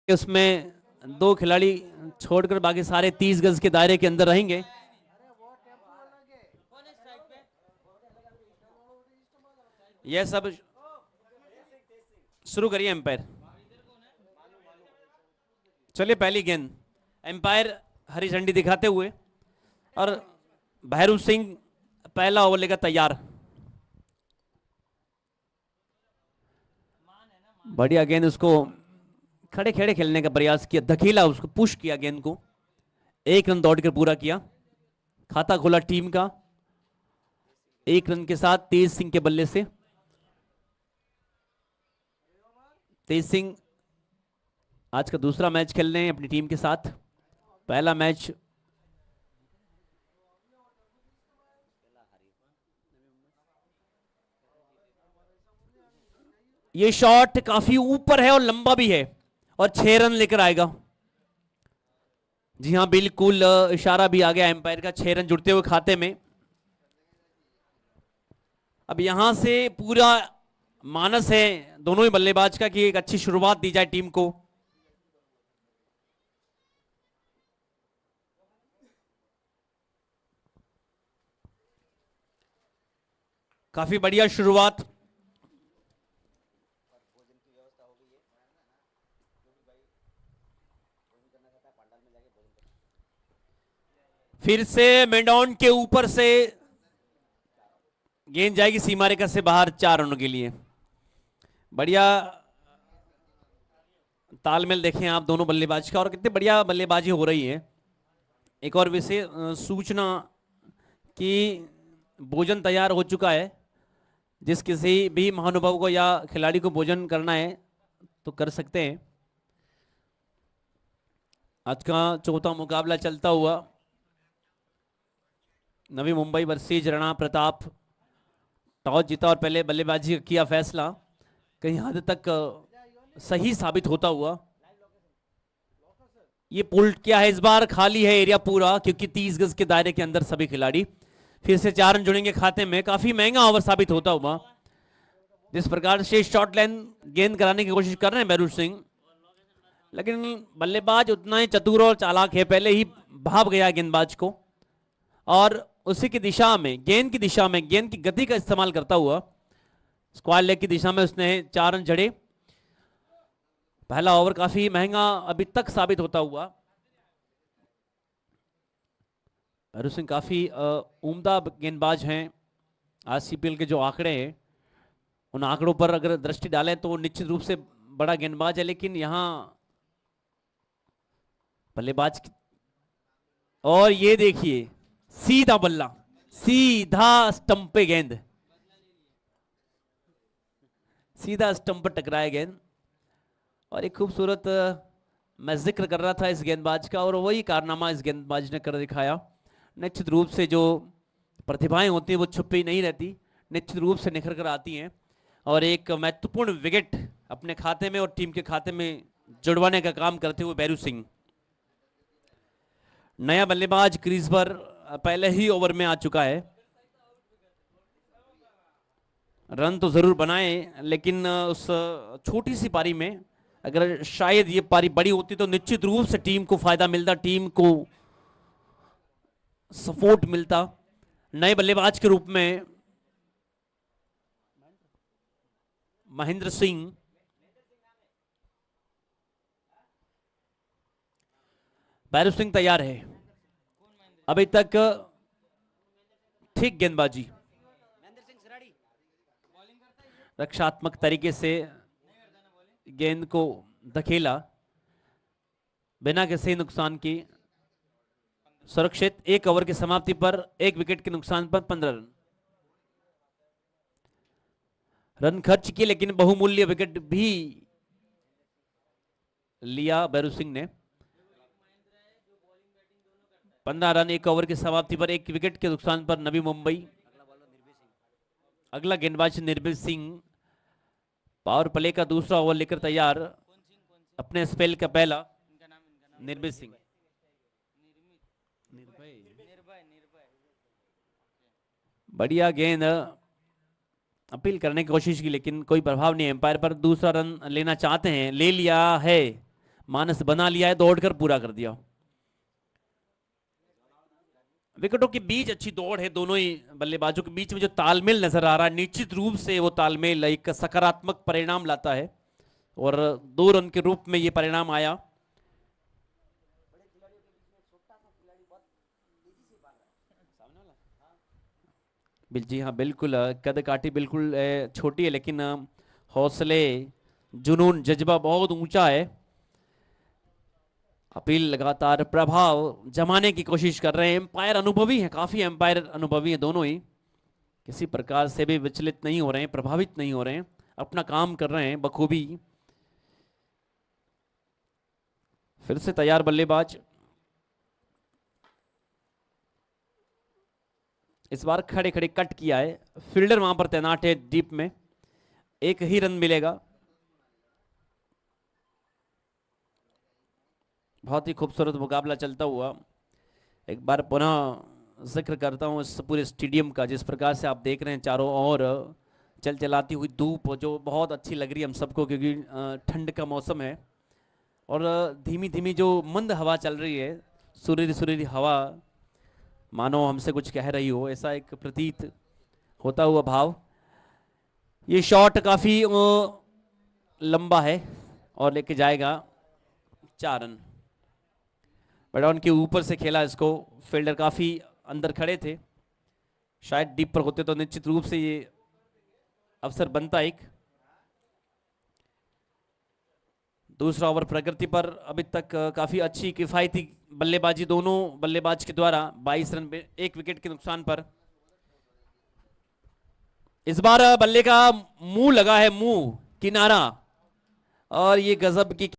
उसमें 2 खिलाड़ी छोड़कर बाकी सारे 30 गज के दायरे के अंदर रहेंगे। यह सब शुरू करिए एम्पायर। चलिए पहली गेंद, एम्पायर हरी झंडी दिखाते हुए और भैरू सिंह पहला ओवर लेकर तैयार। बढ़िया गेंद, उसको खड़े खड़े खेलने का प्रयास किया, धकेला, उसको पुश किया गेंद को, 1 रन दौड़कर पूरा किया, खाता खोला टीम का 1 रन के साथ तेज सिंह के बल्ले से। तेज सिंह आज का दूसरा मैच खेल रहे हैं अपनी टीम के साथ। पहला मैच ये शॉट काफी ऊपर है और लंबा भी है और 6 रन लेकर आएगा। जी हां बिल्कुल, इशारा भी आ गया एम्पायर का, 6 रन जुड़ते हुए खाते में। अब यहां से पूरा मानस है दोनों ही बल्लेबाज का कि एक अच्छी शुरुआत दी जाए टीम को। काफी बढ़िया शुरुआत। फिर से मेडॉन के ऊपर से गेंद जाएगी सीमा रेखा से बाहर 4 रनों के लिए। बढ़िया तालमेल देखें आप दोनों बल्लेबाज का और कितनी बढ़िया बल्लेबाजी हो रही है। एक और विशेष सूचना कि भोजन तैयार हो चुका है, जिस किसी भी महानुभाव को या खिलाड़ी को भोजन करना है तो कर सकते हैं। आज का चौथा मुकाबला चलता हुआ नवी मुंबई वर्सेज राणा प्रताप। टॉस जीता और पहले बल्लेबाजी किया फैसला, कहीं हद तक सही साबित होता हुआ। ये पुल क्या है, इस बार खाली है एरिया पूरा, क्योंकि 30 गज के दायरे के अंदर सभी खिलाड़ी। फिर से 4 रन जुड़ेंगे खाते में, काफी महंगा ओवर साबित होता हुआ। जिस प्रकार से शॉर्ट लाइन गेंद कराने की कोशिश कर रहे हैं भैरू सिंह, लेकिन बल्लेबाज उतना ही चतुर और चालाक है, पहले ही भाप गया गेंदबाज को और उसी की दिशा में, गेंद की दिशा में, गेंद की गति का इस्तेमाल करता हुआ स्क्वायर लेग की दिशा में उसने 4 रन जड़े। पहला ओवर काफी महंगा अभी तक साबित होता हुआ। भैरू सिंह काफी उम्दा गेंदबाज हैं। आज सीपीएल के जो आंकड़े हैं उन आंकड़ों पर अगर दृष्टि डालें तो निश्चित रूप से बड़ा गेंदबाज है, लेकिन यहां बल्लेबाज और ये देखिए सीधा बल्ला, सीधा स्टंप पे गेंद, सीधा स्टंप पर टकराया गेंद। और एक खूबसूरत मैं जिक्र कर रहा था इस गेंदबाज का और वही कारनामा इस गेंदबाज ने कर दिखाया। निश्चित रूप से जो प्रतिभाएं होती हैं वो छुपी नहीं रहती, निश्चित रूप से निखर कर आती हैं और एक महत्वपूर्ण विकेट अपने खाते में और टीम के खाते में जुड़वाने का काम करते हुए भैरू सिंह। नया बल्लेबाज क्रीज पर पहले ही ओवर में आ चुका है। रन तो जरूर बनाए, लेकिन उस छोटी सी पारी में अगर शायद ये पारी बड़ी होती तो निश्चित रूप से टीम को फायदा मिलता, टीम को सपोर्ट मिलता। नए बल्लेबाज के रूप में महेंद्र सिंह, भैरू सिंह तैयार है। अभी तक ठीक गेंदबाजी, रक्षात्मक तरीके से गेंद को धकेला बिना किसी नुकसान की, सुरक्षित। 1 ओवर की समाप्ति पर 1 विकेट के नुकसान पर 15 रन खर्च किए, लेकिन बहुमूल्य विकेट भी लिया भैरू सिंह ने। 15 रन 1 ओवर की समाप्ति पर 1 विकेट के नुकसान पर नवी मुंबई। अगला गेंदबाज निर्भय सिंह पावर प्ले का दूसरा ओवर लेकर तैयार, अपने स्पेल का पहला। निर्भय सिंह, बढ़िया गेंद, अपील करने की कोशिश की लेकिन कोई प्रभाव नहीं एम्पायर पर। दूसरा रन लेना चाहते हैं, ले लिया है, मानस बना लिया है, दौड़कर पूरा कर दिया। विकेटों के बीच अच्छी दौड़ है, दोनों ही बल्लेबाजों के बीच में जो तालमेल नजर आ रहा है, निश्चित रूप से वो तालमेल एक सकारात्मक परिणाम लाता है और 2 रन के रूप में ये परिणाम आया। जी हाँ बिल्कुल, कद काठी बिल्कुल छोटी है, लेकिन हौसले, जुनून, जज्बा बहुत ऊंचा है। अपील लगातार प्रभाव जमाने की कोशिश कर रहे हैं। एम्पायर अनुभवी हैं, काफी एम्पायर अनुभवी हैं दोनों ही, किसी प्रकार से भी विचलित नहीं हो रहे हैं, प्रभावित नहीं हो रहे हैं, अपना काम कर रहे हैं बखूबी। फिर से तैयार बल्लेबाज, इस बार खड़े खड़े कट किया है, फील्डर वहां पर तैनात है डीप में, एक ही रन मिलेगा। बहुत ही खूबसूरत मुकाबला चलता हुआ। एक बार पुनः जिक्र करता हूँ इस पूरे स्टेडियम का, जिस प्रकार से आप देख रहे हैं चारों ओर चल चलाती हुई धूप जो बहुत अच्छी लग रही है हम सबको, क्योंकि ठंड का मौसम है और धीमी धीमी जो मंद हवा चल रही है, सुरीली सुरीली हवा, मानो हमसे कुछ कह रही हो, ऐसा एक प्रतीत होता हुआ भाव। ये शॉट काफी लंबा है और लेके जाएगा 4 रन। बैडॉन के ऊपर से खेला इसको, फील्डर काफी अंदर खड़े थे, शायद डीप पर होते तो निश्चित रूप से ये अवसर बनता एक। दूसरा ओवर प्रकृति पर अभी तक काफी अच्छी किफायती बल्लेबाजी दोनों बल्लेबाज के द्वारा, 22 रन 1 विकेट के नुकसान पर। इस बार बल्ले का मुंह लगा है, मुंह किनारा, और ये गजब की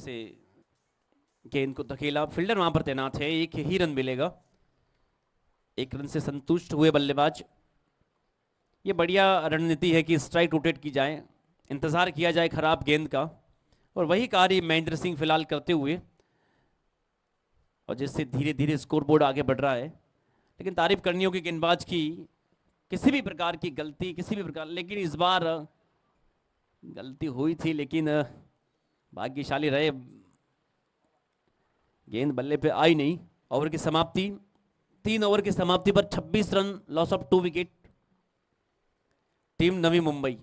से गेंद को धकेला, फील्डर वहां पर तैनात है, एक ही रन मिलेगा, एक रन से संतुष्ट हुए बल्लेबाज। ये बढ़िया रणनीति है कि स्ट्राइक रोटेट की जाए, इंतजार किया जाए खराब गेंद का, और वही कार्य महेंद्र सिंह फिलहाल करते हुए, और जिससे धीरे धीरे स्कोरबोर्ड आगे बढ़ रहा है। लेकिन तारीफ करनी होगी गेंदबाज की, किसी भी प्रकार की गलती, किसी भी प्रकार, लेकिन इस बार गलती हुई थी, लेकिन भाग्यशाली रहे, गेंद बल्ले पे आई नहीं। ओवर की समाप्ति, 3 ओवर की समाप्ति पर 26 run, loss of 2 wicket, team Navi Mumbai.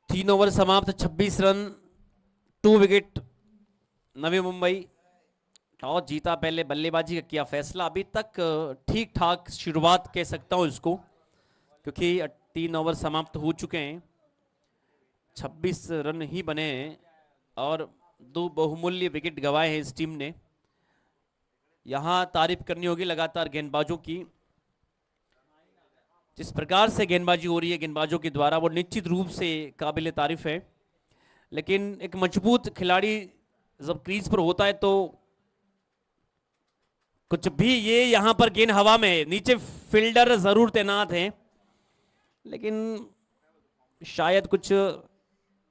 तीन ओवर समाप्त, 26 run, 2 wicket, Navi Mumbai. Toss जीता, पहले बल्लेबाजी का किया फैसला। अभी तक ठीक ठाक शुरुआत कह सकता हूं इसको, क्योंकि 3 ओवर समाप्त हो चुके हैं, 26 रन ही बने हैं और 2 बहुमूल्य विकेट गंवाए हैं इस टीम ने। यहां तारीफ करनी होगी लगातार गेंदबाजों की, जिस प्रकार से गेंदबाजी हो रही है गेंदबाजों के द्वारा, वो निश्चित रूप से काबिल तारीफ है। लेकिन एक मजबूत खिलाड़ी जब क्रीज पर होता है तो कुछ भी, ये यहां पर गेंद हवा में है, नीचे फील्डर जरूर तैनात हैं, लेकिन शायद कुछ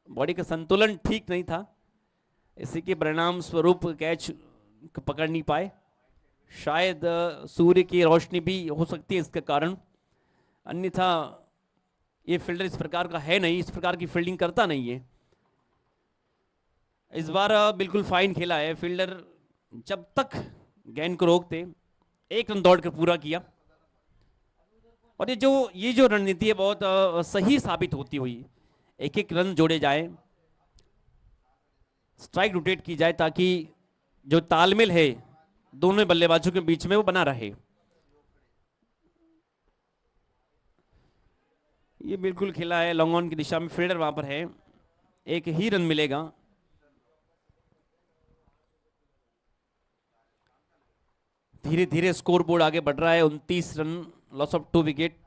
बॉडी का संतुलन ठीक नहीं था, इसी के परिणाम स्वरूप कैच पकड़ नहीं पाए। शायद सूर्य की रोशनी भी हो सकती है इसके कारण, अन्यथा ये फील्डर इस प्रकार का है नहीं, इस प्रकार की फील्डिंग करता नहीं है। इस बार बिल्कुल फाइन खेला है फील्डर, जब तक गेंद को रोकते, 1 रन दौड़कर पूरा किया। और ये जो रणनीति है बहुत सही साबित होती हुई, एक एक रन जोड़े जाए, स्ट्राइक रोटेट की जाए, ताकि जो तालमेल है दोनों बल्लेबाजों के बीच में वो बना रहे। ये बिल्कुल खेला है लॉन्ग ऑन की दिशा में, फील्डर वहां पर है, एक ही रन मिलेगा। धीरे धीरे स्कोर बोर्ड आगे बढ़ रहा है, 29 रन, लॉस ऑफ 2 विकेट।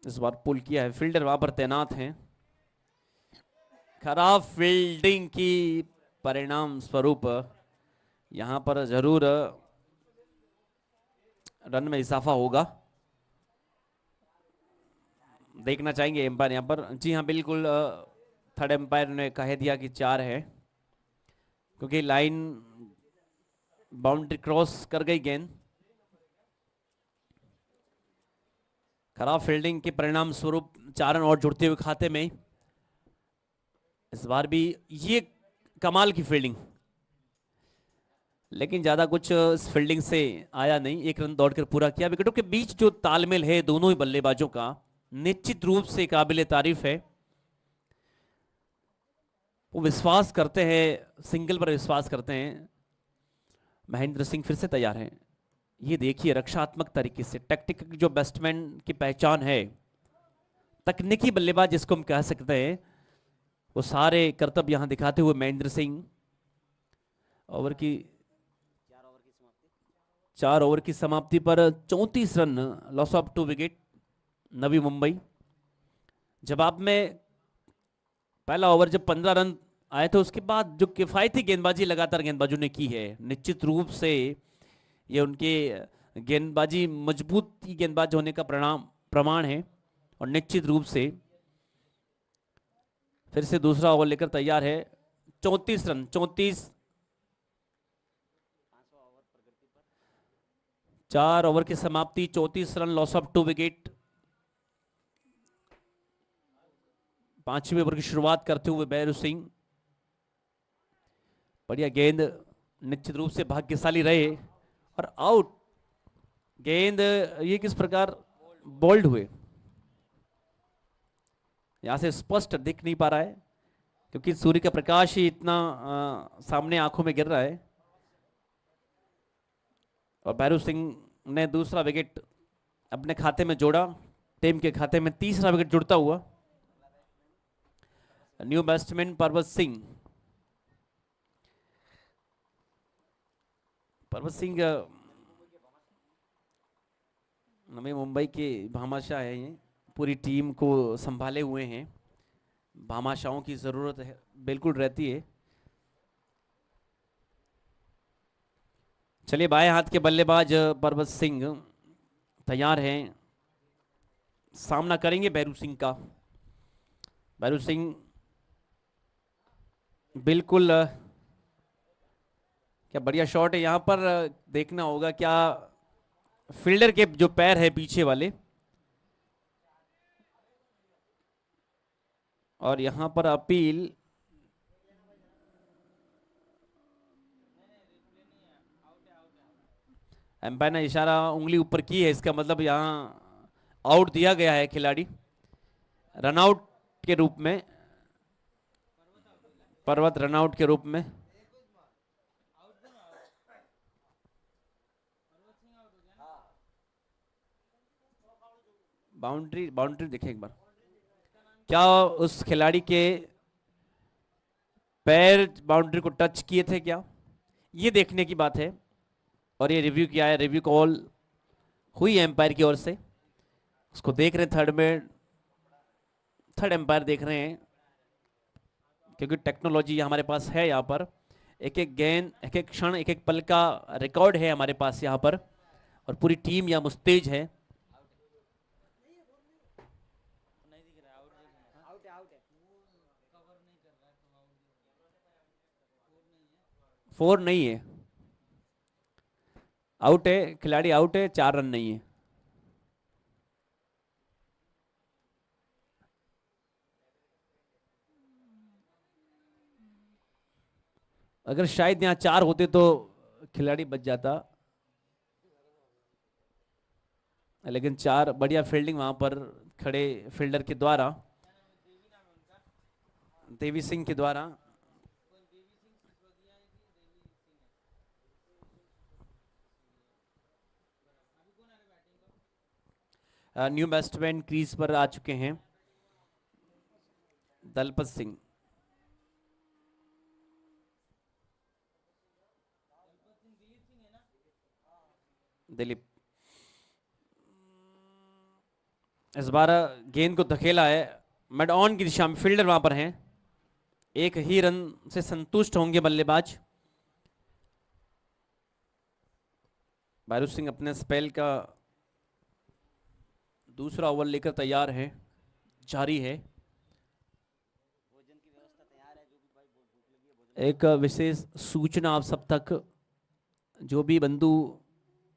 इस बार पुल किया है, फील्डर वहां पर तैनात हैं। खराब फील्डिंग की परिणाम स्वरूप यहां पर जरूर रन में इजाफा होगा, देखना चाहेंगे एम्पायर यहां पर। जी हाँ बिल्कुल, थर्ड एम्पायर ने कह दिया कि 4 है, क्योंकि लाइन बाउंड्री क्रॉस कर गई गेंद। खराब फील्डिंग के परिणाम स्वरूप 4 रन और जुड़ते हुए खाते में। इस बार भी ये कमाल की फील्डिंग, लेकिन ज्यादा कुछ इस फील्डिंग से आया नहीं, 1 रन दौड़कर पूरा किया। विकेटों के बीच जो तालमेल है दोनों ही बल्लेबाजों का, निश्चित रूप से काबिले तारीफ है। वो विश्वास करते हैं, सिंगल पर विश्वास करते हैं। महेंद्र सिंह फिर से तैयार हैं। ये देखिए रक्षात्मक तरीके से, टैक्टिक जो बैट्समैन की पहचान है, तकनीकी बल्लेबाज जिसको हम कह सकते हैं, वो सारे करतब यहां दिखाते हुए महेंद्र सिंह। ओवर की 4 ओवर की समाप्ति पर 34 run, loss of 2 wicket, Navi Mumbai. जवाब में पहला ओवर जब 15 रन आए थे, उसके बाद जो किफायती गेंदबाजी लगातार गेंदबाजों ने की है, निश्चित रूप से ये उनके गेंदबाजी मजबूत गेंदबाज होने का प्रमाण है। और निश्चित रूप से फिर से दूसरा ओवर लेकर तैयार है। 34 रन, 4 ओवर की समाप्ति, 34 रन, लॉस ऑफ 2 विकेट। 5वें ओवर की शुरुआत करते हुए बैरू सिंह, बढ़िया गेंद, निश्चित रूप से भाग्यशाली रहे और आउट। गेंद ये किस प्रकार बोल्ड हुए, यहां से स्पष्ट दिख नहीं पा रहा है क्योंकि सूर्य का प्रकाश ही इतना सामने आंखों में गिर रहा है। और भैरू सिंह ने दूसरा विकेट अपने खाते में जोड़ा, टीम के खाते में तीसरा विकेट जुड़ता हुआ। न्यू बैट्समैन पर्वत सिंह। पर्वत सिंह नवी मुंबई के भामाशाह है, ये पूरी टीम को संभाले हुए हैं। भामाशाहों की जरूरत है, बिल्कुल रहती है। चलिए, बाएं हाथ के बल्लेबाज पर्वत सिंह तैयार हैं, सामना करेंगे भैरू सिंह का। भैरू सिंह बिल्कुल क्या बढ़िया शॉट है यहां पर। देखना होगा क्या फील्डर के जो पैर है पीछे वाले, और यहां पर अपील। एम्पायर ने इशारा उंगली ऊपर की है, इसका मतलब यहां आउट दिया गया है खिलाड़ी, रनआउट के रूप में। पर्वत रनआउट के रूप में। बाउंड्री बाउंड्री देखें एक बार, क्या उस खिलाड़ी के पैर बाउंड्री को टच किए थे क्या, ये देखने की बात है। और ये रिव्यू किया है, रिव्यू कॉल हुई एम्पायर की ओर से, उसको देख रहे हैं थर्ड में, थर्ड एम्पायर देख रहे हैं क्योंकि टेक्नोलॉजी हमारे पास है यहाँ पर। एक एक गेंद, एक एक क्षण, एक एक पल का रिकॉर्ड है हमारे पास यहाँ पर, और पूरी टीम यहाँ मुस्तैद है। फोर नहीं है, आउट है, खिलाड़ी आउट है, 4 रन नहीं है। अगर शायद यहाँ 4 होते तो खिलाड़ी बच जाता, लेकिन 4, बढ़िया फील्डिंग वहां पर खड़े फील्डर के द्वारा, देवी सिंह के द्वारा। न्यू बैट्समैन क्रीज पर आ चुके हैं, दलपत सिंह। दिलीप इस बार गेंद को धकेला है, मिड ऑन की दिशा में, फील्डर वहां पर हैं, एक ही रन से संतुष्ट होंगे बल्लेबाज। भैरू सिंह अपने स्पेल का दूसरा ओवर लेकर तैयार है, जारी है। एक विशेष सूचना आप सब तक, जो भी बंधु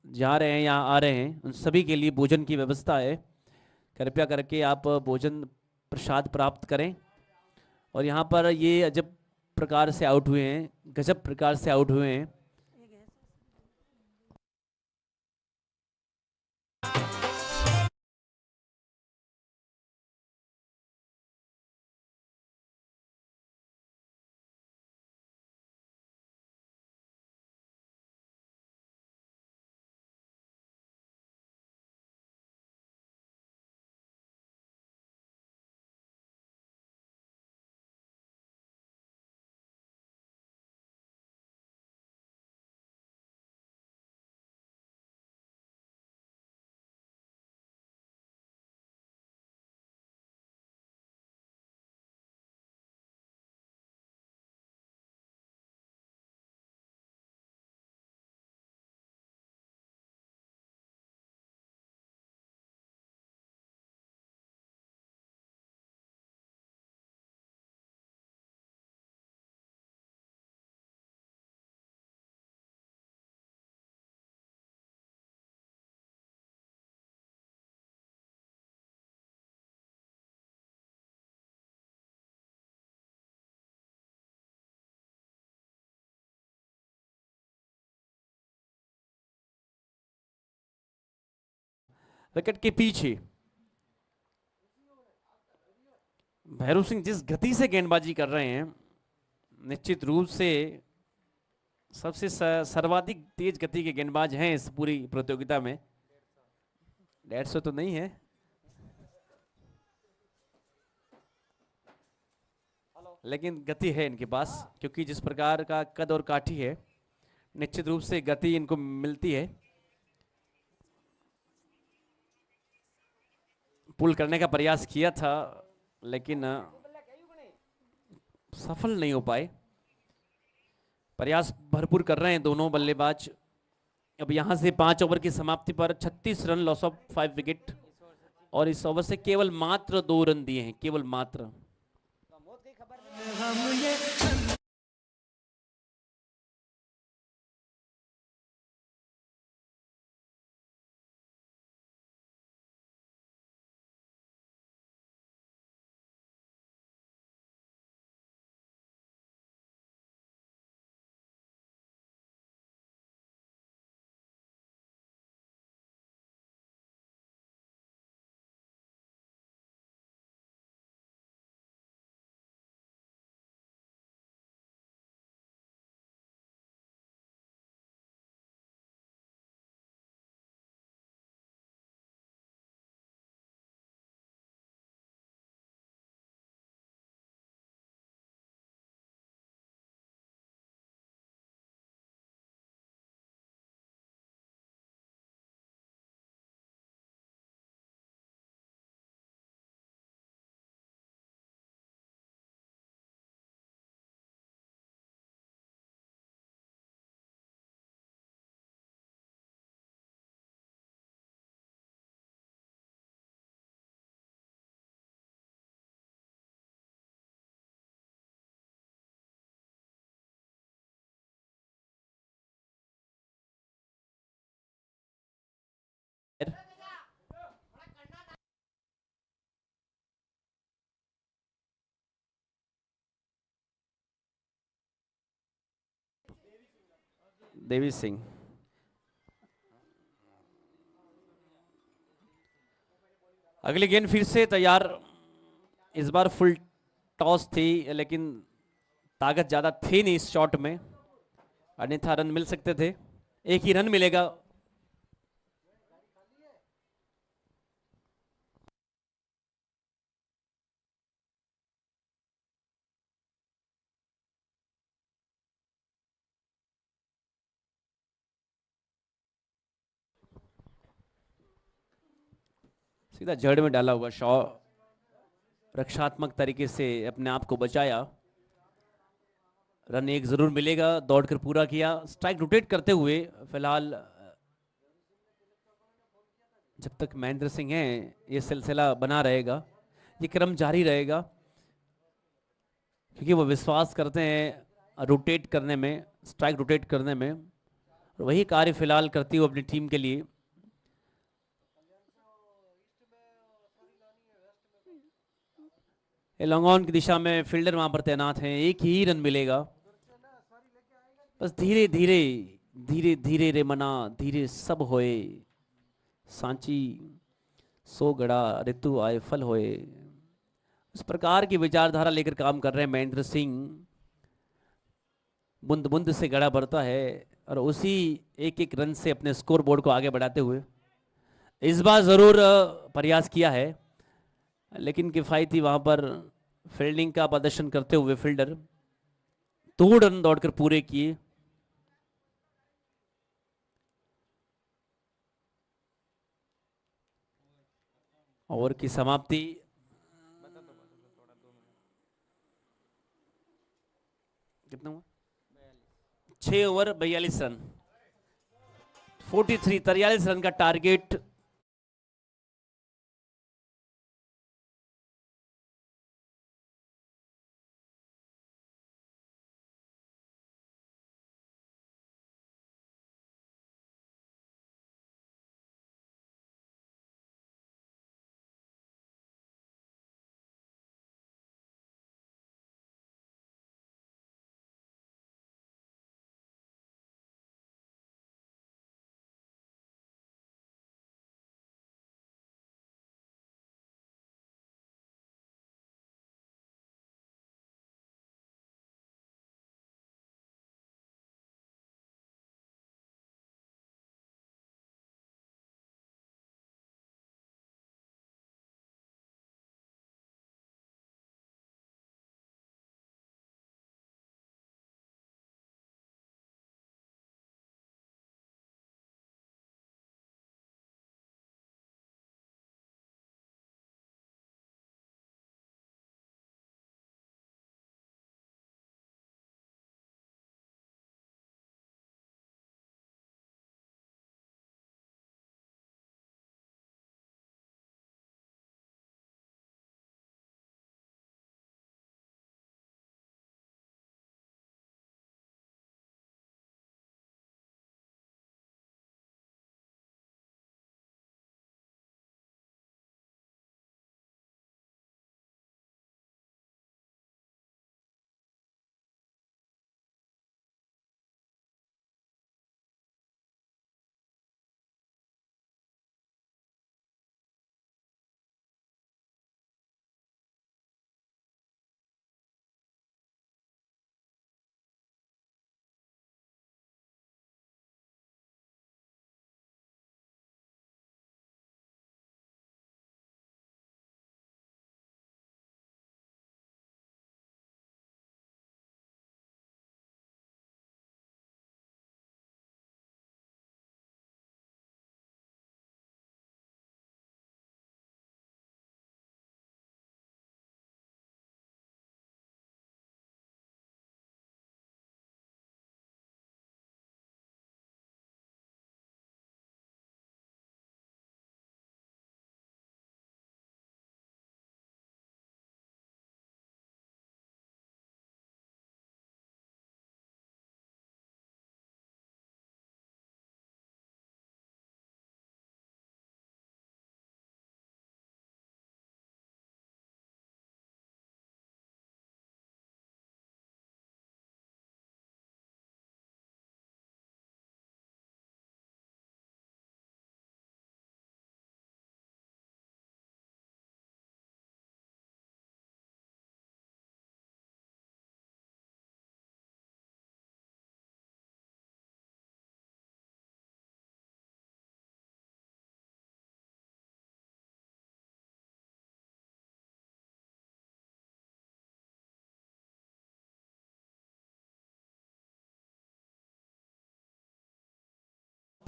जा रहे हैं या आ रहे हैं उन सभी के लिए भोजन की व्यवस्था है, कृपया करके आप भोजन प्रसाद प्राप्त करें। और यहाँ पर ये अजब प्रकार से आउट हुए हैं, गजब प्रकार से आउट हुए हैं। विकेट के पीछे भैरव सिंह जिस गति से गेंदबाजी कर रहे हैं, निश्चित रूप से सबसे सर्वाधिक तेज गति के गेंदबाज हैं इस पूरी प्रतियोगिता में। 150 तो नहीं है, लेकिन गति है इनके पास, क्योंकि जिस प्रकार का कद और काठी है, निश्चित रूप से गति इनको मिलती है। पुल करने का प्रयास किया था, लेकिन सफल नहीं हो पाए। प्रयास भरपूर कर रहे हैं दोनों बल्लेबाज। अब यहां से 5 ओवर की समाप्ति पर 36 रन, लॉस ऑफ 5 विकेट, और इस ओवर से केवल मात्र 2 रन दिए हैं, केवल मात्र। देवी सिंह, अगली गेंद फिर से तैयार। इस बार फुल टॉस थी, लेकिन ताकत ज्यादा थी नहीं इस शॉट में, अन्यथा रन मिल सकते थे। एक ही रन मिलेगा। सीधा जड़ में डाला हुआ शॉ, रक्षात्मक तरीके से अपने आप को बचाया। रन एक जरूर मिलेगा, दौड़कर पूरा किया। स्ट्राइक रोटेट करते हुए फिलहाल जब तक महेंद्र सिंह हैं, ये सिलसिला बना रहेगा, ये क्रम जारी रहेगा, क्योंकि वो विश्वास करते हैं रोटेट करने में, स्ट्राइक रोटेट करने में, और वही कार्य फिलहाल करती हूँ अपनी टीम के लिए। लॉन्ग ऑन की दिशा में फील्डर वहां पर तैनात हैं, एक ही रन मिलेगा। बस धीरे धीरे, धीरे धीरे रे मना, धीरे सब होए, सांची सो गड़ा ऋतु आए फल होए। इस प्रकार की विचारधारा लेकर काम कर रहे हैं महेंद्र सिंह। बूंद बूंद से गड़ा भरता है, और उसी एक एक रन से अपने स्कोर बोर्ड को आगे बढ़ाते हुए इस बार जरूर प्रयास किया है, लेकिन किफायती वहां पर फील्डिंग का प्रदर्शन करते हुए फील्डर 2 रन दौड़कर पूरे किए। ओवर की समाप्ति कितना हुआ? 6 ओवर 42 रन, 43 रन का टारगेट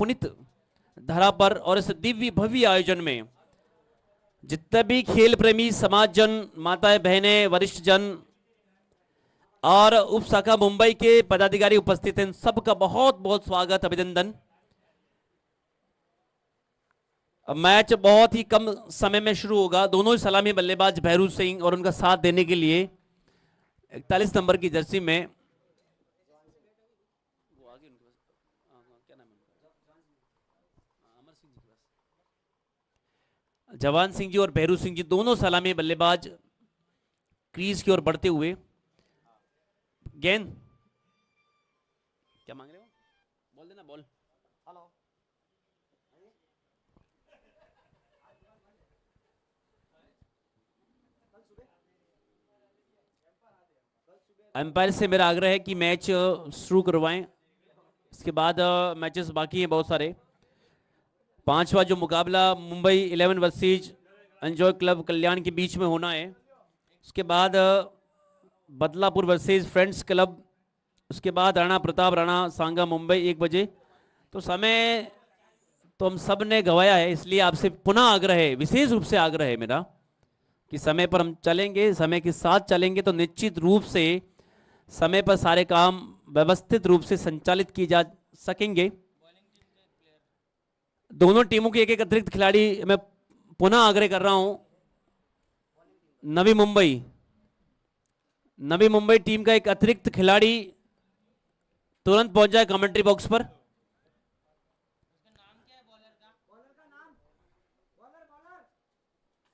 पुनित धरा पर और इस दिव्य भव्य आयोजन में जितने भी खेल प्रेमी समाज जन, माताएं बहनें, वरिष्ठ जन और उप शाखा मुंबई के पदाधिकारी उपस्थित हैं, सबका बहुत बहुत स्वागत, अभिनंदन। मैच बहुत ही कम समय में शुरू होगा। दोनों ही सलामी बल्लेबाज भैरू सिंह और उनका साथ देने के लिए 41 नंबर की जर्सी में जवान सिंह जी और भैरू सिंह जी दोनों सलामी बल्लेबाज क्रीज की ओर बढ़ते हुए। गेंद क्या मांग रहे हो? बोल देना, बॉल। हेलो, एम्पायर से मेरा आग्रह है कि मैच शुरू करवाएं। इसके बाद मैचेस बाकी हैं बहुत सारे। पांचवा जो मुकाबला मुंबई 11 वर्सेज एंजॉय क्लब कल्याण के बीच में होना है। उसके बाद बदलापुर वर्सेज फ्रेंड्स क्लब, उसके बाद राणा प्रताप राणा सांगा मुंबई 1 बजे। तो समय तो हम सब ने गवाया है, इसलिए आपसे पुनः आग्रह है, विशेष रूप से आग्रह है मेरा कि समय पर हम चलेंगे, समय के साथ चलेंगे तो निश्चित रूप से समय पर सारे काम व्यवस्थित रूप से संचालित किए जा सकेंगे। दोनों टीमों के एक एक अतिरिक्त खिलाड़ी मैं पुनः आग्रह कर रहा हूं। नवी मुंबई टीम का एक अतिरिक्त खिलाड़ी तुरंत पहुंच जाए कमेंट्री बॉक्स पर।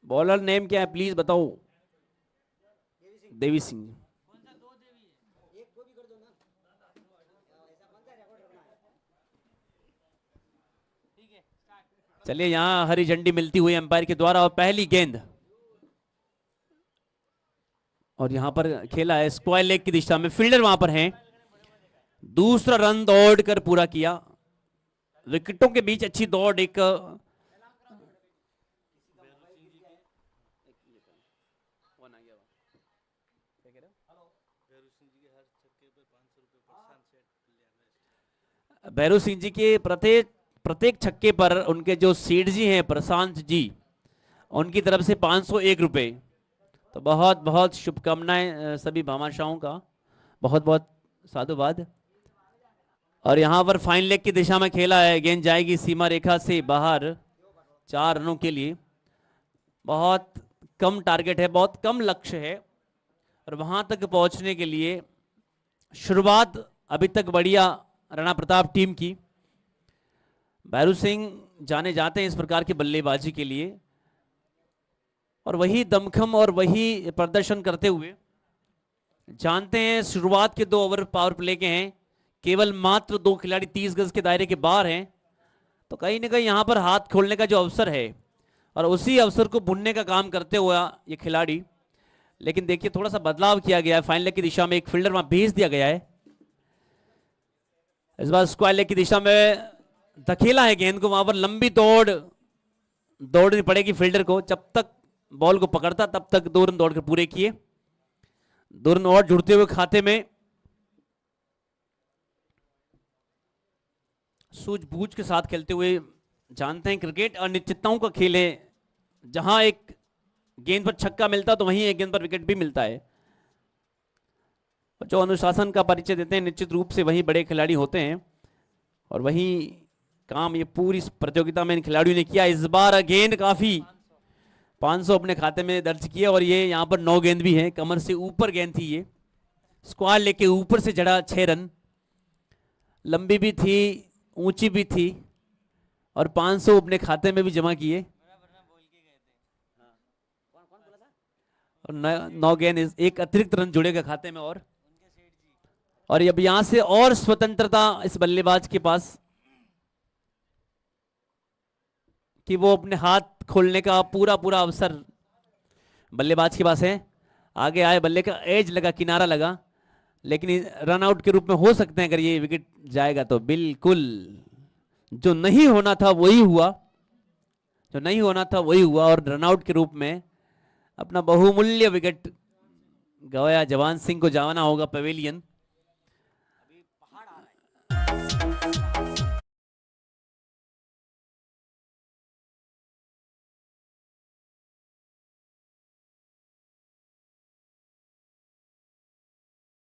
बॉलर नेम क्या है प्लीज बताओ। देवी सिंह। चलिए, यहां हरी झंडी मिलती हुई एम्पायर के द्वारा और पहली गेंद, और यहां पर खेला है स्क्वायर लेग की दिशा में, फील्डर वहां पर हैं। दूसरा रन दौड़ कर पूरा किया, विकेटों के बीच अच्छी दौड़। एक भैरू सिंह जी के प्रत्येक छक्के पर उनके जो सेठ जी हैं प्रशांत जी, उनकी तरफ से 501 रुपए। तो बहुत बहुत शुभकामनाएं सभी भामाशाहों का, बहुत बहुत साधुवाद। और यहां पर फाइन लेग की दिशा में खेला है, गेंद जाएगी सीमा रेखा से बाहर 4 रनों के लिए। बहुत कम टारगेट है, बहुत कम लक्ष्य है, और वहां तक पहुंचने के लिए शुरुआत अभी तक बढ़िया राणा प्रताप टीम की। भैरू सिंह जाने जाते हैं इस प्रकार की बल्लेबाजी के लिए, और वही दमखम और वही प्रदर्शन करते हुए जानते हैं शुरुआत के 2 ओवर पावर प्ले के हैं, केवल मात्र 2 खिलाड़ी 30 गज के दायरे के बाहर हैं। तो कहीं ना कहीं यहां पर हाथ खोलने का जो अवसर है और उसी अवसर को भुनने का काम करते हुआ ये खिलाड़ी। लेकिन देखिए थोड़ा सा बदलाव किया गया है, फाइन लेग की दिशा में एक फील्डर वहां भेज दिया गया है। इस बार स्क्वायर लेग की दिशा में धकेला है गेंद को, वहां पर लंबी दौड़नी पड़ेगी फील्डर को। जब तक बॉल को पकड़ता तब तक 2 रन दौड़कर पूरे किए, 2 रन और जुड़ते हुए खाते में। सूझबूझ के साथ खेलते हुए जानते हैं क्रिकेट अनिश्चितताओं का खेल है, जहां एक गेंद पर छक्का मिलता तो वहीं एक गेंद पर विकेट भी मिलता है। जो अनुशासन का परिचय देते हैं निश्चित रूप से वही बड़े खिलाड़ी होते हैं, और वही काम ये पूरी प्रतियोगिता में इन खिलाड़ियों ने किया। इस बार गेंद काफी 500 अपने खाते में दर्ज किया, और ये यहाँ पर 9 गेंद भी हैं, कमर से ऊपर गेंद थी ये, स्क्वायर लेके ऊपर से जड़ा 6 रन, लंबी भी थी ऊंची भी थी, और 500 अपने खाते में भी जमा किए। और 9 गेंद, एक अतिरिक्त रन जुड़ेगा खाते में। और अब यहां से और स्वतंत्रता इस बल्लेबाज के पास कि वो अपने हाथ खोलने का पूरा अवसर बल्लेबाज के पास है। आगे आए, बल्ले का एज लगा, किनारा लगा, लेकिन रन आउट के रूप में हो सकते हैं अगर ये विकेट जाएगा तो। बिल्कुल जो नहीं होना था वही हुआ, जो नहीं होना था वही हुआ, और रन आउट के रूप में अपना बहुमूल्य विकेट गवाया। जवान सिंह को जाना होगा पवेलियन।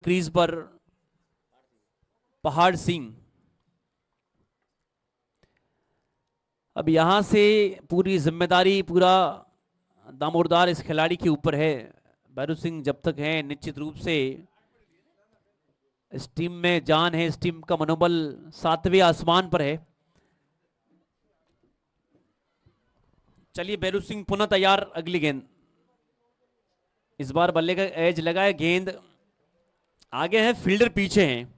क्रीज पर पहाड़ सिंह। अब यहां से पूरी जिम्मेदारी, पूरा दामोदर इस खिलाड़ी के ऊपर है। भैरू सिंह जब तक हैं, निश्चित रूप से इस टीम में जान है, इस टीम का मनोबल 7वें आसमान पर है। चलिए भैरू सिंह पुनः तैयार, अगली गेंद। इस बार बल्ले का एज लगा है, गेंद आगे है, फील्डर पीछे हैं।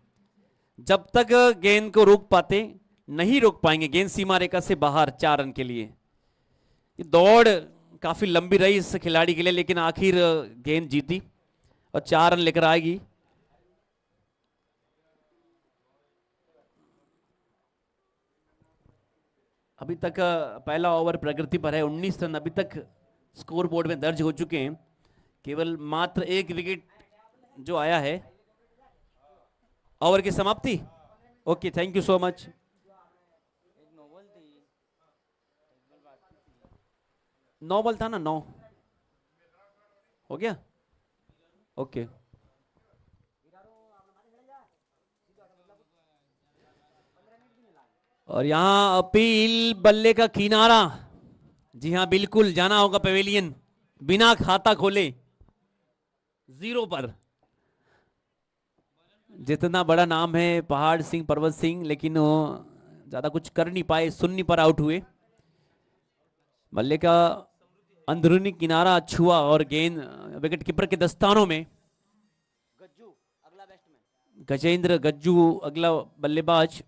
जब तक गेंद को रोक पाते, नहीं रोक पाएंगे, गेंद सीमा रेखा से बाहर 4 रन के लिए। ये दौड़ काफी लंबी रही इस खिलाड़ी के लिए, लेकिन आखिर गेंद जीती और 4 रन लेकर आएगी। अभी तक पहला ओवर प्रकृति पर है, 19 रन अभी तक स्कोर बोर्ड में दर्ज हो चुके हैं। केवल मात्र 1 विकेट जो आया है। ओवर की समाप्ति। Okay, thank you so much. 9 ball था ना, 9 हो गया। ओके, और यहां अपील, बल्ले का किनारा। जी हां, बिल्कुल जाना होगा पवेलियन, बिना खाता खोले 0 पर। जितना बड़ा नाम है पहाड़ सिंह, पर्वत सिंह, लेकिन वो ज्यादा कुछ कर नहीं पाए, 0 पर आउट हुए। बल्ले का अंदरूनी किनारा छुआ और गेंद विकेट कीपर के दस्तानों में। गजेंद्र गज्जू अगला बल्लेबाज,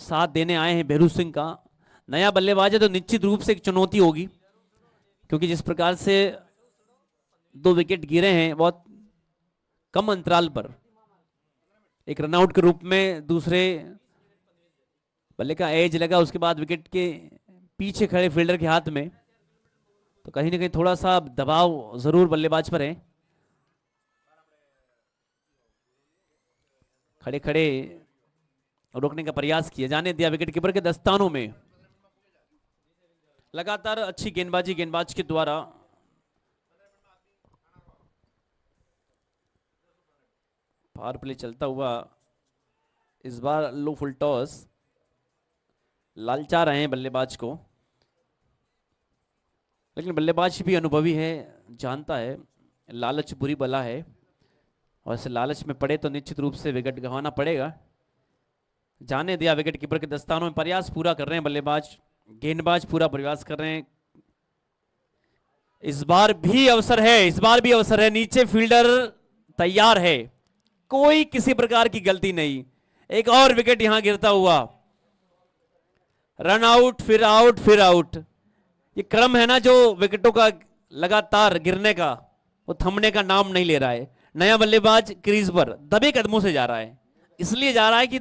साथ देने आए हैं भैरू सिंह का। नया बल्लेबाज है तो निश्चित रूप से एक चुनौती होगी, क्योंकि जिस प्रकार से 2 विकेट गिरे हैं बहुत कम अंतराल पर, एक रनआउट के रूप में, दूसरे बल्ले का एज लगा, उसके बाद विकेट के पीछे खड़े फील्डर के हाथ में, तो कहीं ना कहीं थोड़ा सा दबाव जरूर बल्लेबाज पर है। खड़े खड़े रोकने का प्रयास किया, जाने दिया विकेट कीपर के दस्तानों में। लगातार अच्छी गेंदबाजी गेंदबाज के द्वारा। पावर प्ले चलता हुआ, इस बार लो फुल टॉस, लालचा रहे हैं बल्लेबाज को, लेकिन बल्लेबाज भी अनुभवी है, जानता है लालच बुरी बला है, और इस लालच में पड़े तो निश्चित रूप से विकेट गंवाना पड़ेगा। जाने दिया विकेट कीपर के दस्तानों में, प्रयास पूरा कर रहे हैं बल्लेबाज, गेंदबाज पूरा प्रयास कर रहे हैं। इस बार भी अवसर है, इस बार भी अवसर है, नीचे फील्डर तैयार है, कोई किसी प्रकार की गलती नहीं। एक और विकेट यहां गिरता हुआ, रन आउट, फिर आउट, फिर आउट। ये क्रम है ना जो विकेटों का लगातार गिरने का, वो थमने का नाम नहीं ले रहा है। नया बल्लेबाज क्रीज पर दबे कदमों से जा रहा है, इसलिए जा रहा है कि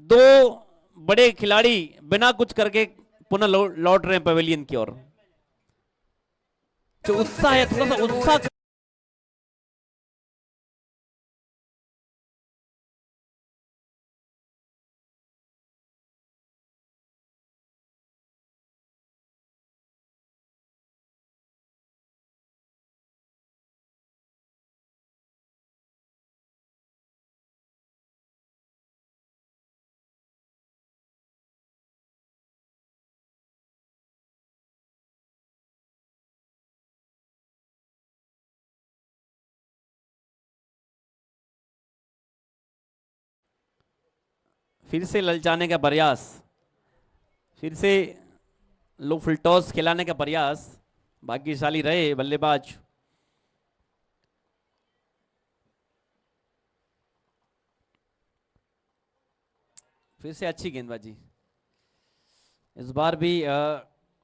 2 बड़े खिलाड़ी बिना कुछ करके पुनः लौट रहे हैं पवेलियन की ओर। जो उत्साह है, थोड़ा सा उत्साह फिर से ललचाने का प्रयास, फिर से लो फुल टॉस खिलाने का प्रयास, भाग्यशाली रहे बल्लेबाज। फिर से अच्छी गेंदबाजी, इस बार भी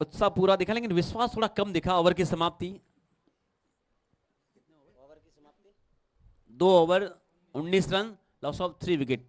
उत्साह पूरा दिखा, लेकिन विश्वास थोड़ा कम दिखा। ओवर की समाप्ति, 2 over 19 run, loss of 3 wicket.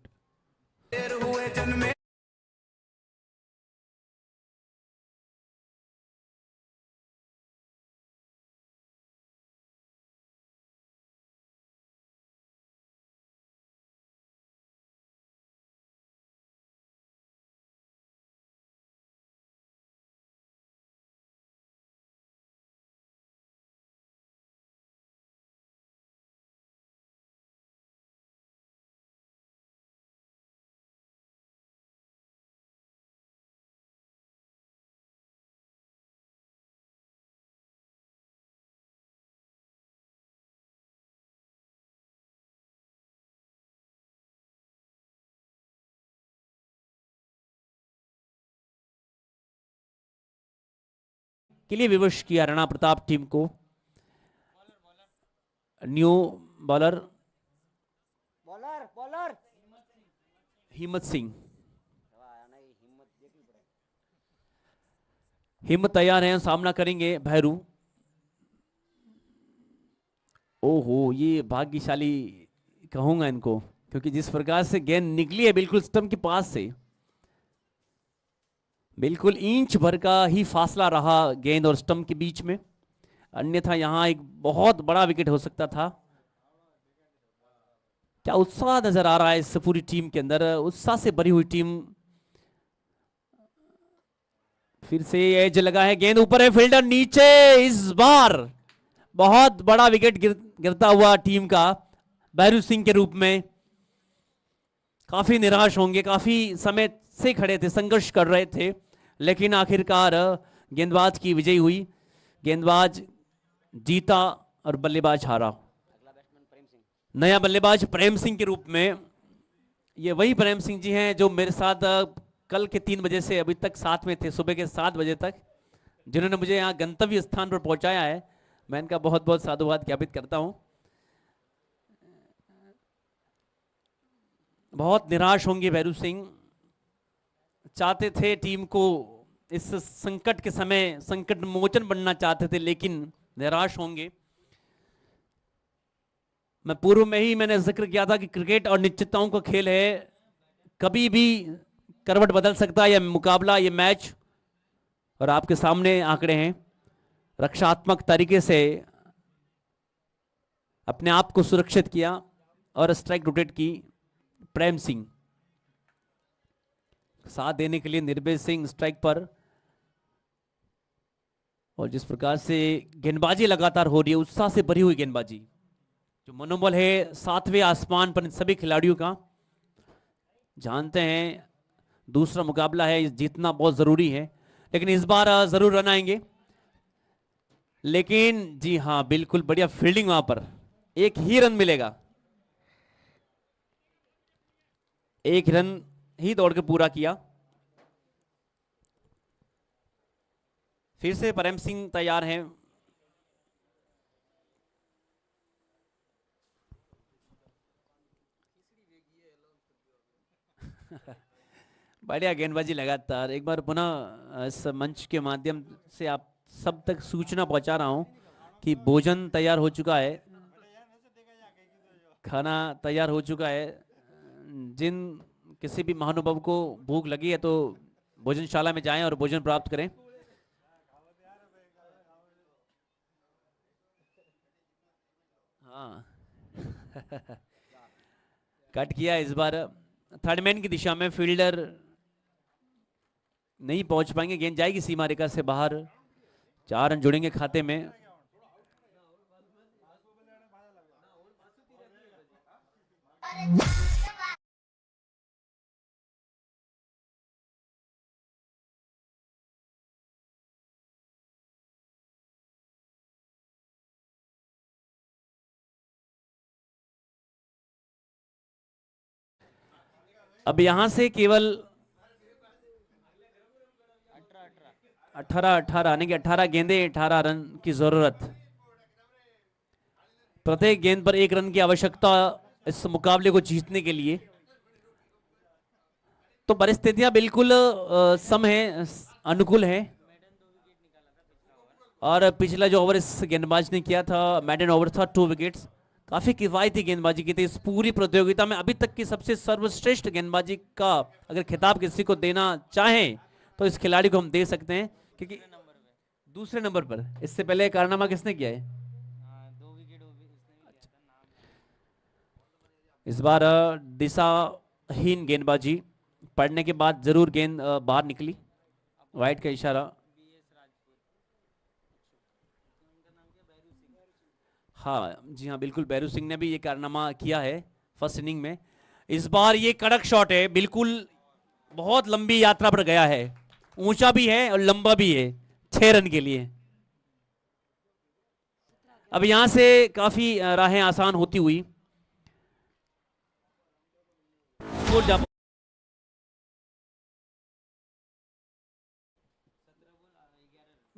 के लिए विवश किया राणा प्रताप टीम को। न्यू बॉलर हिम्मत सिंह। हिम्मत तैयार है, सामना करेंगे भैरू। ओहो, ये भाग्यशाली कहूंगा इनको, क्योंकि जिस प्रकार से गेंद निकली है बिल्कुल स्टंप के पास से, बिल्कुल इंच भर का ही फासला रहा गेंद और स्टंप के बीच में, अन्यथा यहां एक बहुत बड़ा विकेट हो सकता था। क्या उत्साह नजर आ रहा है इस पूरी टीम के अंदर, उत्साह से भरी हुई टीम। फिर से एज लगा है, गेंद ऊपर है, फील्डर नीचे। इस बार बहुत बड़ा विकेट गिरता हुआ टीम का भैरू सिंह के रूप में। काफी निराश होंगे, काफी समय से खड़े थे, संघर्ष कर रहे थे, लेकिन आखिरकार गेंदबाज की विजय हुई। गेंदबाज जीता और बल्लेबाज हारा। नया बल्लेबाज प्रेम सिंह के रूप में, ये वही प्रेम सिंह जी हैं जो मेरे साथ कल के 3 बजे से अभी तक साथ में थे, सुबह के 7 बजे तक, जिन्होंने मुझे यहाँ गंतव्य स्थान पर पहुंचाया है। मैं इनका बहुत बहुत साधुवाद ज्ञापित करता हूं। बहुत निराश होंगे भैरू सिंह, चाहते थे टीम को इस संकट के समय संकट मोचन बनना चाहते थे, लेकिन निराश होंगे। मैं पूर्व में ही मैंने जिक्र किया था कि क्रिकेट और निश्चितताओं का खेल है, कभी भी करवट बदल सकता है यह मुकाबला, यह मैच। और आपके सामने आंकड़े हैं, रक्षात्मक तरीके से अपने आप को सुरक्षित किया और स्ट्राइक रोटेट की प्रेम सिंह, साथ देने के लिए निर्भय सिंह स्ट्राइक पर। और जिस प्रकार से गेंदबाजी लगातार हो रही है, उत्साह से भरी हुई गेंदबाजी, जो मनोबल है 7वें आसमान पर सभी खिलाड़ियों का। जानते हैं दूसरा मुकाबला है, जीतना बहुत जरूरी है, लेकिन इस बार जरूर रन आएंगे। लेकिन जी हां, बिल्कुल बढ़िया फील्डिंग, वहां पर एक ही रन मिलेगा, एक रन ही दौड़ के पूरा किया। फिर से प्रेम सिंह तैयार हैं। बढ़िया गेंदबाजी लगातार। एक बार पुनः इस मंच के माध्यम से आप सब तक सूचना पहुंचा रहा हूं कि भोजन तैयार हो चुका है, खाना तैयार हो चुका है। जिन किसी भी महानुभाव को भूख लगी है तो भोजनशाला में जाएं और भोजन प्राप्त करें। हाँ कट किया इस बार थर्ड मैन की दिशा में, फील्डर नहीं पहुंच पाएंगे, गेंद जाएगी सीमा रेखा से बाहर। 4 रन जुड़ेंगे खाते में। अब यहां से केवल 18 आने की 18 गेंदे 18 रन की जरूरत। प्रत्येक गेंद पर 1 रन की आवश्यकता इस मुकाबले को जीतने के लिए। तो परिस्थितियां बिल्कुल सम है, अनुकूल है। और पिछला जो ओवर इस गेंदबाज ने किया था, मैडन ओवर था, 2 विकेट्स। काफी किफायती गेंदबाजी की थी इस पूरी प्रतियोगिता में। अभी तक की सबसे सर्वश्रेष्ठ गेंदबाजी का अगर खिताब किसी को देना चाहें तो इस खिलाड़ी को हम दे सकते हैं, क्योंकि दूसरे नंबर पर। इससे पहले कारनामा किसने किया है? 2 विकेट इस बार दिशाहीन गेंदबाजी पड़ने के बाद जरूर गेंद बाहर निकली, वाइड का इशारा। हाँ जी हाँ, बिल्कुल भैरू सिंह ने भी ये कारनामा किया है फर्स्ट इनिंग में। इस बार ये कड़क शॉट है, बिल्कुल बहुत लंबी यात्रा पर गया है, ऊंचा भी है और लंबा भी है, 6 रन के लिए। अब यहां से काफी राहें आसान होती हुई।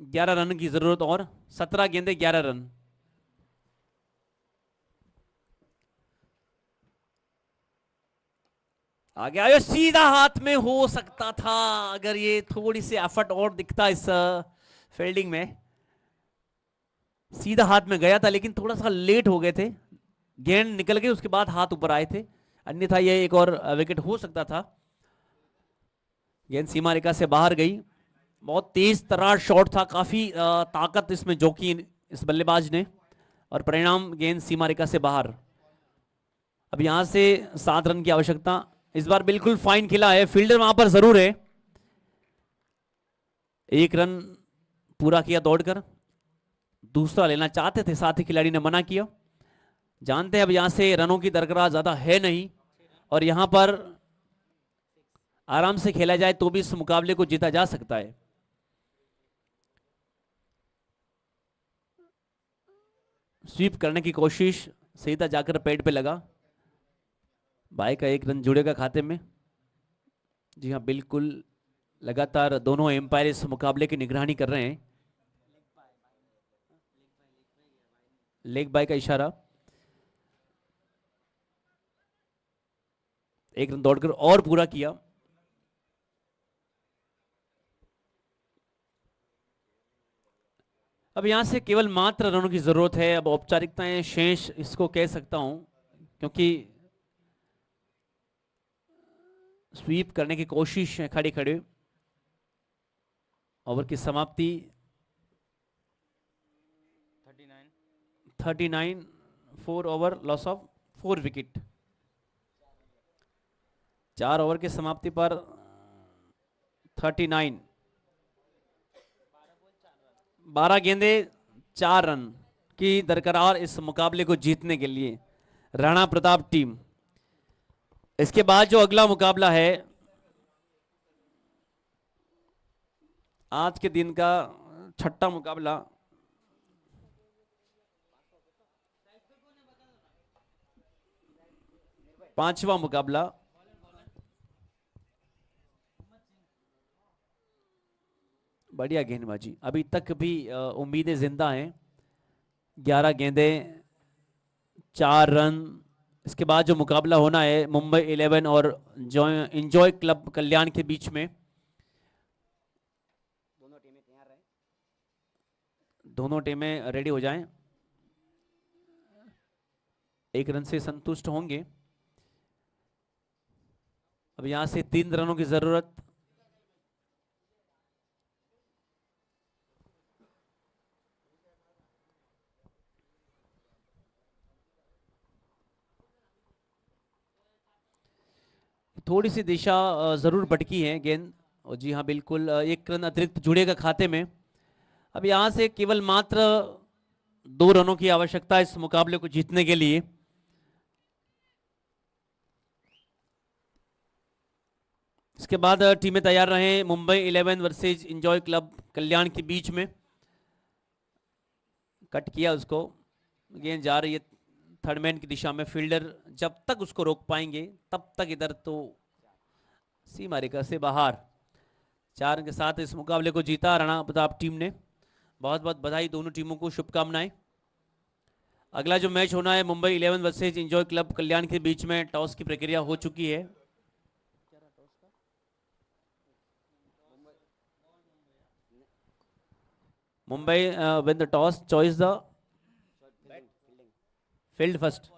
11 रन की जरूरत और 17 गेंदे 11 रन। आगे आयो, सीधा हाथ में हो सकता था अगर ये थोड़ी सी एफर्ट और दिखता इस फील्डिंग में। सीधा हाथ में गया था लेकिन थोड़ा सा लेट हो गए थे, गेंद निकल गई उसके बाद हाथ ऊपर आए थे, अन्यथा ये एक और विकेट हो सकता था। गेंद सीमा रेखा से बाहर गई, बहुत तेज तरार शॉट था, काफी ताकत इसमें झोंकी इस बल्लेबाज ने और परिणाम गेंद सीमा रेखा से बाहर। अब यहां से 7 रन की आवश्यकता। इस बार बिल्कुल फाइन खिला है, फील्डर वहां पर जरूर है। 1 रन पूरा किया दौड़कर, दूसरा लेना चाहते थे, साथ ही खिलाड़ी ने मना किया। जानते हैं अब यहां से रनों की दरकरार ज्यादा है नहीं और यहां पर आराम से खेला जाए तो भी इस मुकाबले को जीता जा सकता है। स्वीप करने की कोशिश, सीधा जाकर पेड़ पे लगा। भाई का 1 रन जुड़ेगा खाते में। जी हाँ बिल्कुल, लगातार दोनों एम्पायर इस मुकाबले की निगरानी कर रहे हैं। लेग बाय का इशारा। 1 रन दौड़कर और पूरा किया। अब यहां से केवल मात्र रनों की जरूरत है। अब औपचारिकताएं शेष इसको कह सकता हूं, क्योंकि स्वीप करने की कोशिश है खड़े खड़े। ओवर की समाप्ति 39, 4 over, loss of 4 wicket. 4 over की समाप्ति पर 39, 12 गेंदे 4 रन की दरकरार इस मुकाबले को जीतने के लिए राणा प्रताप टीम। इसके बाद जो अगला मुकाबला है आज के दिन का छठा मुकाबला, पांचवा मुकाबला बढ़िया गेंदबाजी, अभी तक भी उम्मीदें जिंदा हैं। 11 गेंदे 4 रन। इसके बाद जो मुकाबला होना है मुंबई 11 और इंजॉय क्लब कल्याण के बीच में। दोनों टीमें रेडी हो जाएं, 1 रन से संतुष्ट होंगे। अब यहां से 3 रनों की जरूरत। थोड़ी सी दिशा जरूर भटकी है गेंद, और जी हाँ बिल्कुल 1 रन अतिरिक्त जुड़ेगा खाते में। अब यहां से केवल मात्र 2 रनों की आवश्यकता इस मुकाबले को जीतने के लिए। इसके बाद टीमें तैयार रहे मुंबई 11 वर्सेज इंजॉय क्लब कल्याण के बीच में। कट किया उसको, गेंद जा रही है थर्ड मैन की दिशा में। फील्डर जब तक उसको रोक पाएंगे तब तक इधर तो सीमा रेखा से बाहर। 4 रन के साथ इस मुकाबले को जीता राणा प्रताप टीम ने। बहुत बहुत बधाई दोनों टीमों को, शुभकामनाएं। अगला जो मैच होना है मुंबई 11 वर्सेज इंजॉय क्लब कल्याण के बीच में, टॉस की प्रक्रिया हो चुकी है। Mumbai win the toss, choice the field first.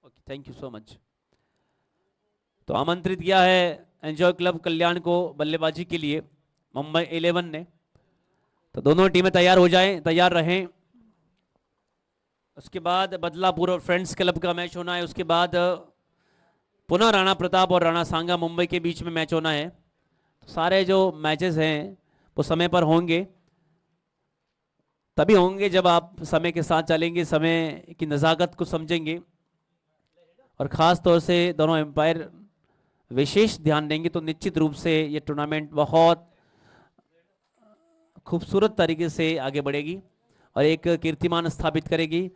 Okay, thank you so much. तो आमंत्रित किया है एंजॉय क्लब कल्याण को बल्लेबाजी के लिए मुंबई 11 ने। तो दोनों टीमें तैयार हो जाएं, तैयार रहें। उसके बाद बदलापुर और फ्रेंड्स क्लब का मैच होना है। उसके बाद पुनः राणा प्रताप और राणा सांगा मुंबई के बीच में मैच होना है। तो सारे जो मैचेस हैं वो समय पर होंगे, तभी होंगे जब आप समय के साथ चलेंगे, समय की नज़ाकत को समझेंगे और ख़ास तौर से दोनों एम्पायर विशेष ध्यान देंगे तो निश्चित रूप से ये टूर्नामेंट बहुत खूबसूरत तरीके से आगे बढ़ेगी और एक कीर्तिमान स्थापित करेगी।